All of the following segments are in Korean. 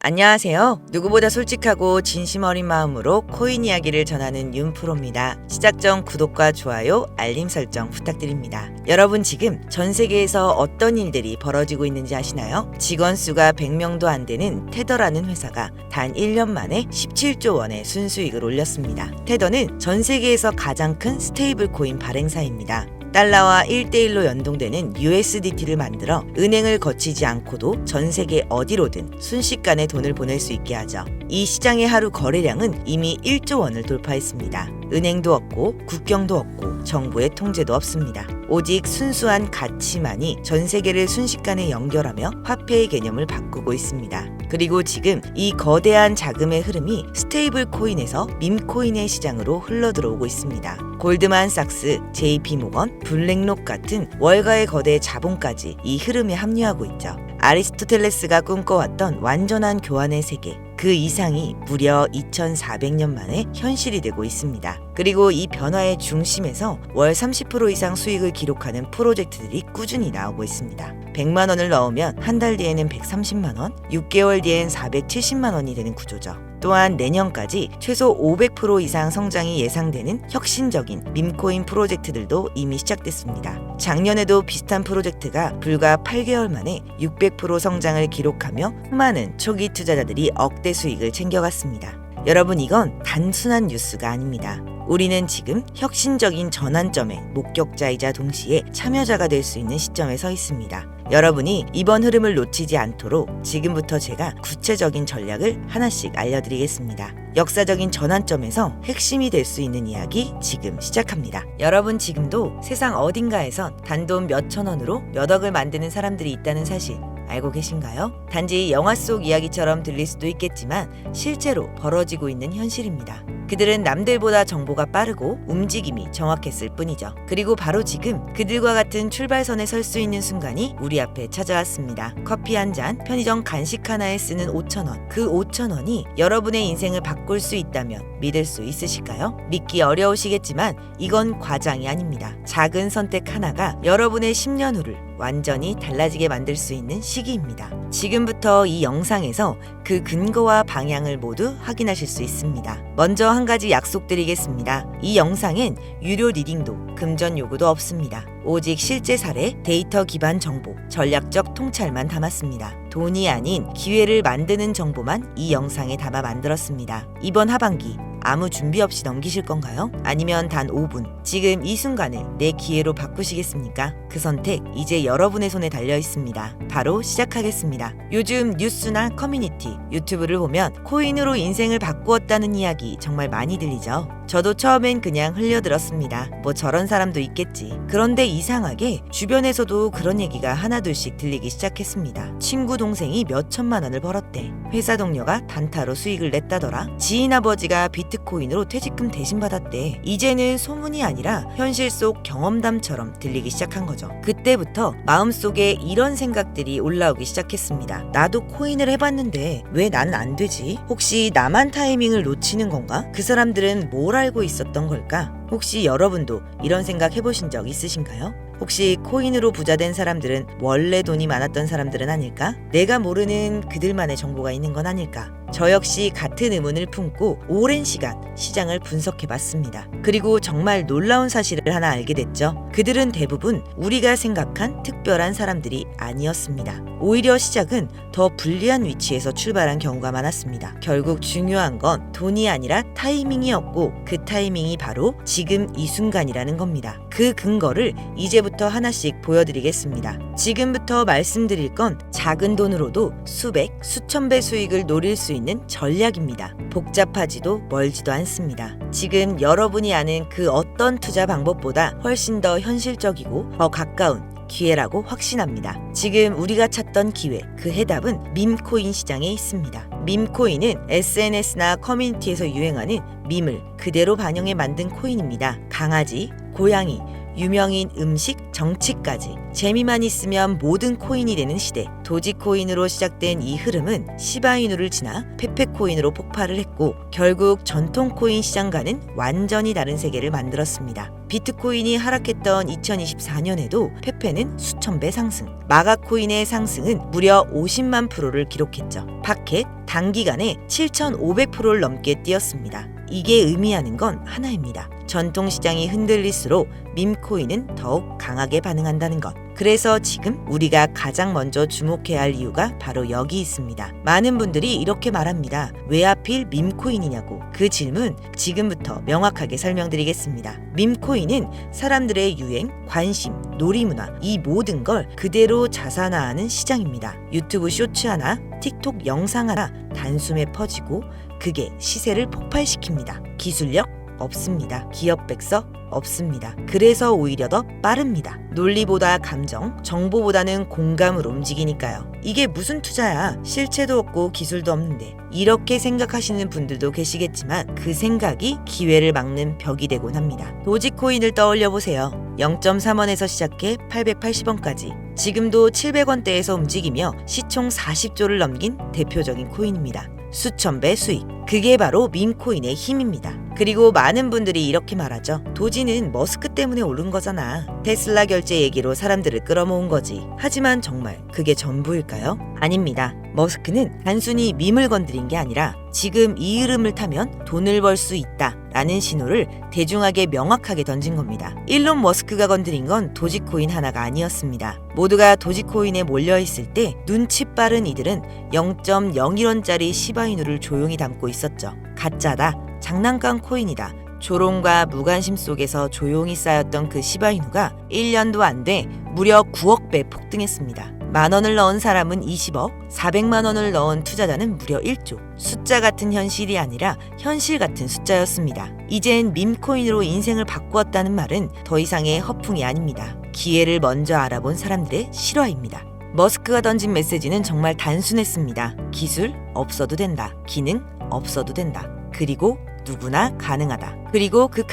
안녕하세요. 누구보다 솔직하고 진심 어린 마음으로 코인 이야기를 전하는 윤프로입니다. 시작 전 구독과 좋아요, 알림 설정 부탁드립니다. 여러분 지금 전 세계에서 어떤 일들이 벌어지고 있는지 아시나요? 직원 수가 100명도 안 되는 테더라는 회사가 단 1년 만에 17조 원의 순수익을 올렸습니다. 테더는 전 세계에서 가장 큰 스테이블 코인 발행사입니다. 달러와 1대1로 연동되는 USDT를 만들어 은행을 거치지 않고도 전 세계 어디로든 순식간에 돈을 보낼 수 있게 하죠. 이 시장의 하루 거래량은 이미 1조 원을 돌파했습니다. 은행도 없고 국경도 없고 정부의 통제도 없습니다. 오직 순수한 가치만이 전 세계를 순식간에 연결하며 화폐의 개념을 바꾸고 있습니다. 그리고 지금 이 거대한 자금의 흐름이 스테이블 코인에서 밈코인의 시장으로 흘러들어오고 있습니다. 골드만삭스, JP모건, 블랙록 같은 월가의 거대 자본까지 이 흐름에 합류하고 있죠. 아리스토텔레스가 꿈꿔왔던 완전한 교환의 세계, 그 이상이 무려 2400년 만에 현실이 되고 있습니다. 그리고 이 변화의 중심에서 월 30% 이상 수익을 기록하는 프로젝트들이 꾸준히 나오고 있습니다. 100만 원을 넣으면 한 달 뒤에는 130만 원, 6개월 뒤엔 470만 원이 되는 구조죠. 또한 내년까지 최소 500% 이상 성장이 예상되는 혁신적인 밈코인 프로젝트들도 이미 시작됐습니다. 작년에도 비슷한 프로젝트가 불과 8개월 만에 600% 성장을 기록하며 많은 초기 투자자들이 억대 수익을 챙겨갔습니다. 여러분, 이건 단순한 뉴스가 아닙니다. 우리는 지금 혁신적인 전환점의 목격자이자 동시에 참여자가 될 수 있는 시점에 서 있습니다. 여러분이 이번 흐름을 놓치지 않도록 지금부터 제가 구체적인 전략을 하나씩 알려드리겠습니다. 역사적인 전환점에서 핵심이 될 수 있는 이야기 지금 시작합니다. 여러분 지금도 세상 어딘가에선 단돈 몇천 원으로 몇 억을 만드는 사람들이 있다는 사실 알고 계신가요? 단지 영화 속 이야기처럼 들릴 수도 있겠지만 실제로 벌어지고 있는 현실입니다. 그들은 남들보다 정보가 빠르고 움직임이 정확했을 뿐이죠. 그리고 바로 지금 그들과 같은 출발선에 설 수 있는 순간이 우리 앞에 찾아왔습니다. 커피 한 잔, 편의점 간식 하나에 쓰는 5,000원. 그 5,000원이 여러분의 인생을 바꿀 수 있다면 믿을 수 있으실까요? 믿기 어려우시겠지만 이건 과장이 아닙니다. 작은 선택 하나가 여러분의 10년 후를 완전히 달라지게 만들 수 있는 시기입니다. 지금부터 이 영상에서 그 근거와 방향을 모두 확인하실 수 있습니다. 먼저 한 가지 약속드리겠습니다. 이 영상엔 유료 리딩도 금전 요구도 없습니다. 오직 실제 사례, 데이터 기반 정보, 전략적 통찰만 담았습니다. 돈이 아닌 기회를 만드는 정보만 이 영상에 담아 만들었습니다. 이번 하반기 아무 준비 없이 넘기실 건가요? 아니면 단 5분, 지금 이 순간을 내 기회로 바꾸시겠습니까? 그 선택 이제 여러분의 손에 달려 있습니다. 바로 시작하겠습니다. 요즘 뉴스나 커뮤니티, 유튜브를 보면 코인으로 인생을 바꾸었다는 이야기 정말 많이 들리죠? 저도 처음엔 그냥 흘려들었습니다. 뭐 저런 사람도 있겠지. 그런데 이상하게 주변에서도 그런 얘기가 하나둘씩 들리기 시작했습니다. 친구 동생이 몇 천만 원을 벌었대. 회사 동료가 단타로 수익을 냈다더라. 지인 아버지가 비트코인으로 퇴직금 대신 받았대. 이제는 소문이 아니라 현실 속 경험담처럼 들리기 시작한 거죠. 그때부터 마음속에 이런 생각들이 올라오기 시작했습니다. 나도 코인을 해봤는데 왜 나는 안 되지? 혹시 나만 타이밍을 놓치는 건가? 그 사람들은 뭘 알고 있었던 걸까? 혹시 여러분도 이런 생각 해보신 적 있으신가요? 혹시 코인으로 부자된 사람들은 원래 돈이 많았던 사람들은 아닐까? 내가 모르는 그들만의 정보가 있는 건 아닐까? 저 역시 같은 의문을 품고 오랜 시간 시장을 분석해봤습니다. 그리고 정말 놀라운 사실을 하나 알게 됐죠. 그들은 대부분 우리가 생각한 특별한 사람들이 아니었습니다. 오히려 시작은 더 불리한 위치에서 출발한 경우가 많았습니다. 결국 중요한 건 돈이 아니라 타이밍이었고 그 타이밍이 바로 지금 이 순간이라는 겁니다. 그 근거를 이제부터 하나씩 보여드리겠습니다. 지금부터 말씀드릴 건 작은 돈으로도 수백, 수천 배 수익을 노릴 수 있는 전략입니다. 복잡하지도 멀지도 않습니다. 지금 여러분이 아는 그 어떤 투자 방법보다 훨씬 더 현실적이고 더 가까운 기회라고 확신합니다. 지금 우리가 찾던 기회, 그 해답은 밈코인 시장에 있습니다. 밈코인은 SNS나 커뮤니티에서 유행하는 밈을 그대로 반영해 만든 코인입니다. 강아지, 고양이, 유명인 음식, 정치까지 재미만 있으면 모든 코인이 되는 시대. 도지코인으로 시작된 이 흐름은 시바이누를 지나 페페코인으로 폭발을 했고 결국 전통 코인 시장과는 완전히 다른 세계를 만들었습니다. 비트코인이 하락했던 2024년에도 페페는 수천 배 상승, 마가 코인의 상승은 무려 50만 프로를 기록했죠. 파켓 단기간에 7,500%를 넘게 뛰었습니다. 이게 의미하는 건 하나입니다. 전통시장이 흔들릴수록 밈코인은 더욱 강하게 반응한다는 것. 그래서 지금 우리가 가장 먼저 주목해야 할 이유가 바로 여기 있습니다. 많은 분들이 이렇게 말합니다. 왜 하필 밈코인이냐고. 그 질문 지금부터 명확하게 설명드리겠습니다. 밈코인은 사람들의 유행, 관심, 놀이문화 이 모든 걸 그대로 자산화하는 시장입니다. 유튜브 쇼츠 하나, 틱톡 영상 하나 단숨에 퍼지고 그게 시세를 폭발시킵니다. 기술력 없습니다. 기업 백서 없습니다. 그래서 오히려 더 빠릅니다. 논리보다 감정, 정보보다는 공감으로 움직이니까요. 이게 무슨 투자야? 실체도 없고 기술도 없는데. 이렇게 생각하시는 분들도 계시겠지만 그 생각이 기회를 막는 벽이 되곤 합니다. 도지코인을 떠올려 보세요. 0.3원에서 시작해 880원까지. 지금도 700원대에서 움직이며 시총 40조를 넘긴 대표적인 코인입니다. 수천 배 수익. 그게 바로 밈코인의 힘입니다. 그리고 많은 분들이 이렇게 말하죠. 도지는 머스크 때문에 오른 거잖아. 테슬라 결제 얘기로 사람들을 끌어모은 거지. 하지만 정말 그게 전부일까요? 아닙니다. 머스크는 단순히 밈을 건드린 게 아니라 지금 이 흐름을 타면 돈을 벌 수 있다 라는 신호를 대중에게 명확하게 던진 겁니다. 일론 머스크가 건드린 건 도지코인 하나가 아니었습니다. 모두가 도지코인에 몰려있을 때 눈치 빠른 이들은 0.01원짜리 시바이누를 조용히 담고 있었죠. 가짜다. 장난감 코인이다. 조롱과 무관심 속에서 조용히 쌓였던 그 시바이누가 1년도 안 돼 무려 9억 배 폭등했습니다. 10,000원을 넣은 사람은 20억, 400만 원을 넣은 투자자는 무려 1조. 숫자 같은 현실이 아니라 현실 같은 숫자였습니다. 이젠 밈코인으로 인생을 바꾸었다는 말은 더 이상의 허풍이 아닙니다. 기회를 먼저 알아본 사람들의 실화입니다. 머스크가 던진 메시지는 정말 단순했습니다. 기술 없어도 된다. 기능 없어도 된다. 그리고 누구나 가능하다. 그리고 그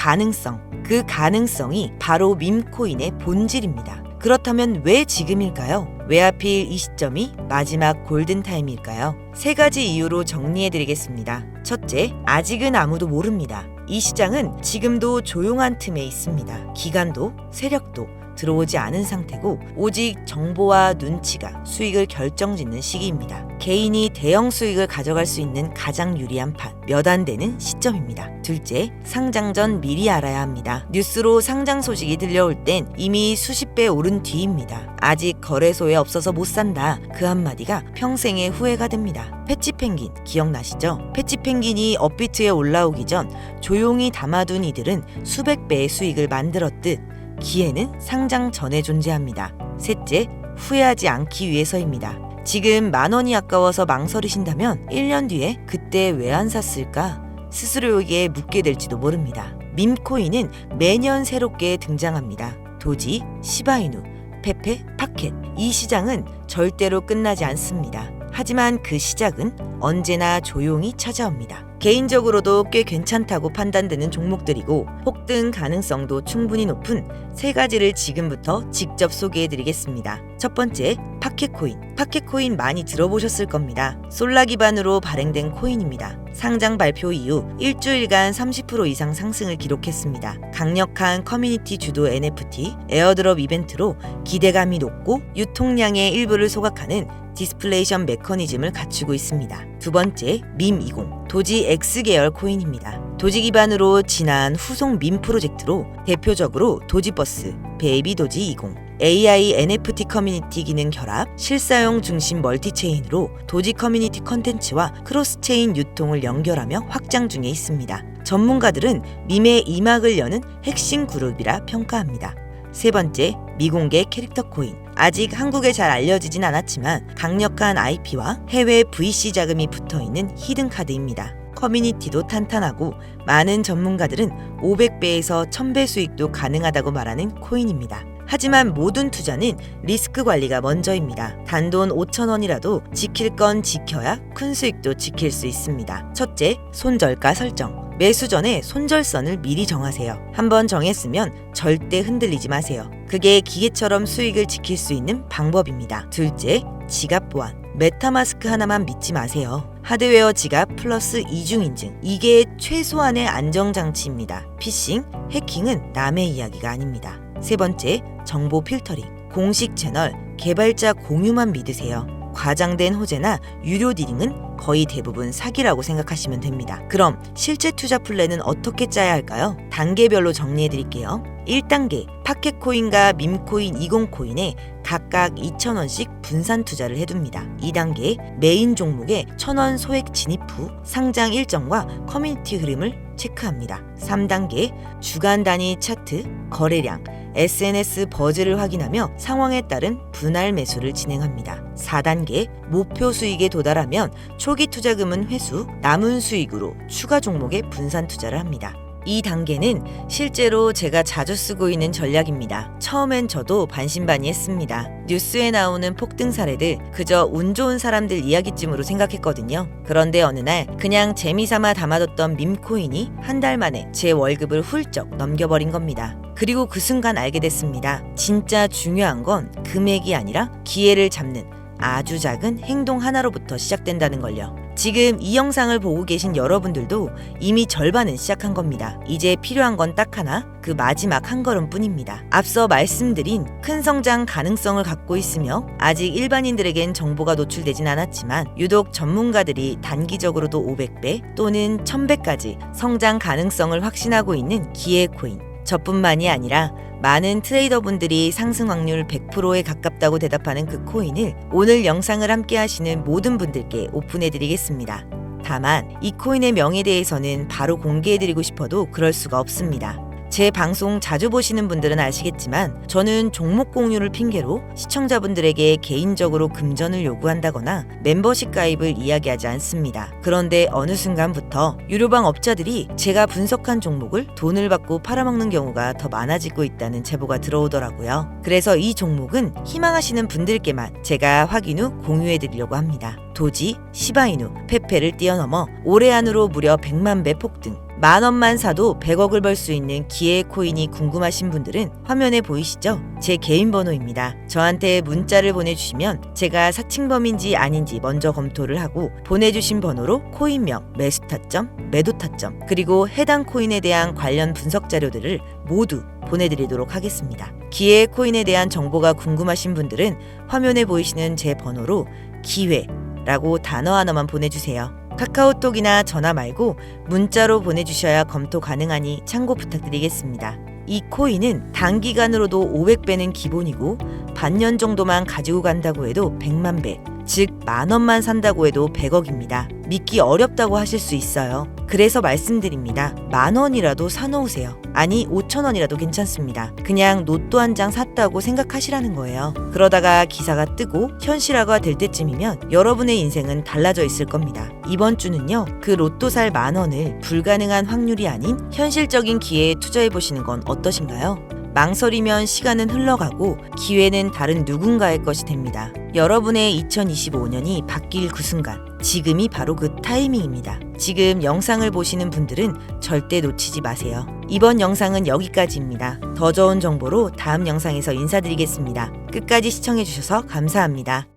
가능성이 바로 밈코인의 본질입니다. 그렇다면 왜 지금일까요? 왜 하필 이 시점이 마지막 골든타임일까요? 3가지 이유로 정리해드리겠습니다. 첫째, 아직은 아무도 모릅니다. 이 시장은 지금도 조용한 틈에 있습니다. 기관도 세력도 들어오지 않은 상태고 오직 정보와 눈치가 수익을 결정짓는 시기입니다. 개인이 대형 수익을 가져갈 수 있는 가장 유리한 판, 몇 안 되는 시점입니다. 둘째, 상장 전 미리 알아야 합니다. 뉴스로 상장 소식이 들려올 땐 이미 수십 배 오른 뒤입니다. 아직 거래소에 없어서 못 산다. 그 한마디가 평생의 후회가 됩니다. 패치펭귄 기억나시죠? 패치펭귄이 업비트에 올라오기 전 조용히 담아둔 이들은 수백 배의 수익을 만들었듯 기회는 상장 전에 존재합니다. 셋째, 후회하지 않기 위해서입니다. 지금 10,000원이 아까워서 망설이신다면 1년 뒤에 그때 왜 안 샀을까? 스스로에게 묻게 될지도 모릅니다. 밈코인은 매년 새롭게 등장합니다. 도지, 시바이누, 페페, 파켓. 이 시장은 절대로 끝나지 않습니다. 하지만 그 시작은 언제나 조용히 찾아옵니다. 개인적으로도 꽤 괜찮다고 판단되는 종목들이고 폭등 가능성도 충분히 높은 3가지를 지금부터 직접 소개해드리겠습니다. 첫 번째, 파켓코인. 파켓코인 많이 들어보셨을 겁니다. 솔라 기반으로 발행된 코인입니다. 상장 발표 이후 일주일간 30% 이상 상승을 기록했습니다. 강력한 커뮤니티 주도 NFT, 에어드롭 이벤트로 기대감이 높고 유통량의 일부를 소각하는 디스플레이션 메커니즘을 갖추고 있습니다. 두 번째, 밈20. 도지 X계열 코인입니다. 도지 기반으로 진화한 후속 밈 프로젝트로 대표적으로 도지버스, 베이비 도지 20, AI NFT 커뮤니티 기능 결합, 실사용 중심 멀티체인으로 도지 커뮤니티 컨텐츠와 크로스체인 유통을 연결하며 확장 중에 있습니다. 전문가들은 밈의 이막을 여는 핵심 그룹이라 평가합니다. 세 번째, 미공개 캐릭터 코인. 아직 한국에 잘 알려지진 않았지만 강력한 IP와 해외 VC 자금이 붙어있는 히든카드입니다. 커뮤니티도 탄탄하고 많은 전문가들은 500배에서 1000배 수익도 가능하다고 말하는 코인입니다. 하지만 모든 투자는 리스크 관리가 먼저입니다. 단돈 5,000원이라도 지킬 건 지켜야 큰 수익도 지킬 수 있습니다. 첫째, 손절가 설정. 매수 전에 손절선을 미리 정하세요. 한번 정했으면 절대 흔들리지 마세요. 그게 기계처럼 수익을 지킬 수 있는 방법입니다. 둘째, 지갑 보안. 메타마스크 하나만 믿지 마세요. 하드웨어 지갑 플러스 이중인증. 이게 최소한의 안정장치입니다. 피싱, 해킹은 남의 이야기가 아닙니다. 세 번째, 정보 필터링. 공식 채널, 개발자 공유만 믿으세요. 과장된 호재나 유료 딜링은 거의 대부분 사기라고 생각하시면 됩니다. 그럼 실제 투자 플랜은 어떻게 짜야 할까요? 단계별로 정리해 드릴게요. 1단계, 파켓코인과 밈코인 20코인에 각각 2,000원씩 분산 투자를 해둡니다. 2단계, 메인 종목에 1,000원 소액 진입 후 상장 일정과 커뮤니티 흐름을 체크합니다. 3단계, 주간 단위 차트, 거래량, SNS 버즈를 확인하며 상황에 따른 분할 매수를 진행합니다. 4단계, 목표 수익에 도달하면 초기 투자금은 회수, 남은 수익으로 추가 종목에 분산 투자를 합니다. 이 단계는 실제로 제가 자주 쓰고 있는 전략입니다. 처음엔 저도 반신반의했습니다. 뉴스에 나오는 폭등 사례들 그저 운 좋은 사람들 이야기쯤으로 생각했거든요. 그런데 어느 날 그냥 재미삼아 담아뒀던 밈코인이 한 달 만에 제 월급을 훌쩍 넘겨버린 겁니다. 그리고 그 순간 알게 됐습니다. 진짜 중요한 건 금액이 아니라 기회를 잡는 아주 작은 행동 하나로부터 시작된다는 걸요. 지금 이 영상을 보고 계신 여러분들도 이미 절반은 시작한 겁니다. 이제 필요한 건 딱 하나, 그 마지막 한 걸음뿐입니다. 앞서 말씀드린 큰 성장 가능성을 갖고 있으며 아직 일반인들에겐 정보가 노출되진 않았지만 유독 전문가들이 단기적으로도 500배 또는 1000배까지 성장 가능성을 확신하고 있는 기회 코인. 저뿐만이 아니라 많은 트레이더분들이 상승 확률 100%에 가깝다고 대답하는 그 코인을 오늘 영상을 함께 하시는 모든 분들께 오픈해드리겠습니다. 다만 이 코인의 명에 대해서는 바로 공개해드리고 싶어도 그럴 수가 없습니다. 제 방송 자주 보시는 분들은 아시겠지만 저는 종목 공유를 핑계로 시청자분들에게 개인적으로 금전을 요구한다거나 멤버십 가입을 이야기하지 않습니다. 그런데 어느 순간부터 유료방 업자들이 제가 분석한 종목을 돈을 받고 팔아먹는 경우가 더 많아지고 있다는 제보가 들어오더라고요. 그래서 이 종목은 희망하시는 분들께만 제가 확인 후 공유해드리려고 합니다. 도지, 시바이누, 페페를 뛰어넘어 올해 안으로 무려 100만 배 폭등. 10,000원만 사도 100억을 벌 수 있는 기회 코인이 궁금하신 분들은 화면에 보이시죠? 제 개인 번호입니다. 저한테 문자를 보내주시면 제가 사칭범인지 아닌지 먼저 검토를 하고 보내주신 번호로 코인명, 매수 타점, 매도 타점, 그리고 해당 코인에 대한 관련 분석 자료들을 모두 보내드리도록 하겠습니다. 기회 코인에 대한 정보가 궁금하신 분들은 화면에 보이시는 제 번호로 기회라고 단어 하나만 보내주세요. 카카오톡이나 전화 말고 문자로 보내주셔야 검토 가능하니 참고 부탁드리겠습니다. 이 코인은 단기간으로도 500배는 기본이고 반년 정도만 가지고 간다고 해도 100만 배, 즉 10,000원만 산다고 해도 100억입니다. 믿기 어렵다고 하실 수 있어요. 그래서 말씀드립니다. 10,000원이라도 사놓으세요. 아니 5,000원이라도 괜찮습니다. 그냥 로또 한 장 샀다고 생각하시라는 거예요. 그러다가 기사가 뜨고 현실화가 될 때쯤이면 여러분의 인생은 달라져 있을 겁니다. 이번 주는요, 그 로또 살 10,000원을 불가능한 확률이 아닌 현실적인 기회에 투자해보시는 건 어떠신가요? 망설이면 시간은 흘러가고 기회는 다른 누군가의 것이 됩니다. 여러분의 2025년이 바뀔 그 순간, 지금이 바로 그 타이밍입니다. 지금 영상을 보시는 분들은 절대 놓치지 마세요. 이번 영상은 여기까지입니다. 더 좋은 정보로 다음 영상에서 인사드리겠습니다. 끝까지 시청해주셔서 감사합니다.